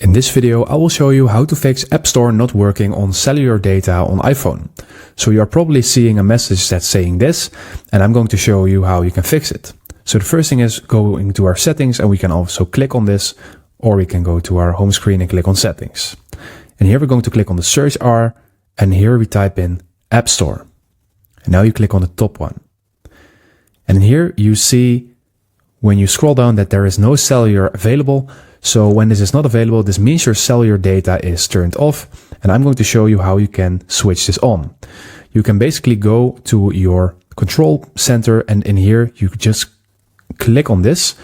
In this video, I will show you how to fix App Store not working on cellular data on iPhone. So you are probably seeing a message that's saying this, and I'm going to show you how you can fix it. So the first thing is going to our settings, and we can also click on this, or we can go to our home screen and click on settings. And here we're going to click on the search bar, and here we type in App Store. And now you click on the top one. And here you see when you scroll down that there is no cellular available. So when this is not available, this means your cellular data is turned off. And I'm going to show you how you can switch this on. You can basically go to your control center, and in here you just click on this,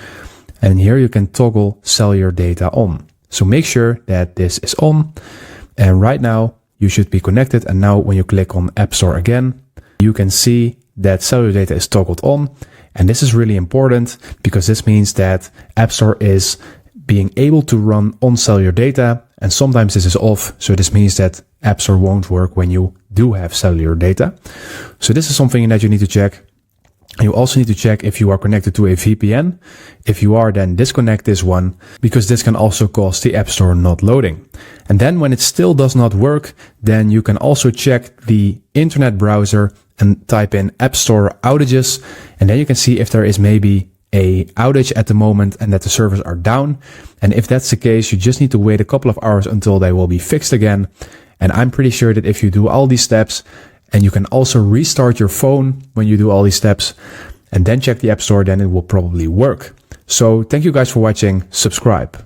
and here you can toggle cellular data on. So make sure that this is on, and right now you should be connected. And now when you click on App Store again, you can see that cellular data is toggled on. And this is really important because this means that App Store is being able to run on cellular data, and sometimes this is off. So this means that App Store won't work when you do have cellular data. So this is something that you need to check. You also need to check if you are connected to a VPN. If you are, then disconnect this one, because this can also cause the App Store not loading. And then when it still does not work, then you can also check the internet browser and type in App Store outages. And then you can see if there is maybe a outage at the moment and that the servers are down. And if that's the case, you just need to wait a couple of hours until they will be fixed again. And I'm pretty sure that if you do all these steps, and you can also restart your phone when you do all these steps and then check the App Store, then it will probably work. So thank you guys for watching. Subscribe.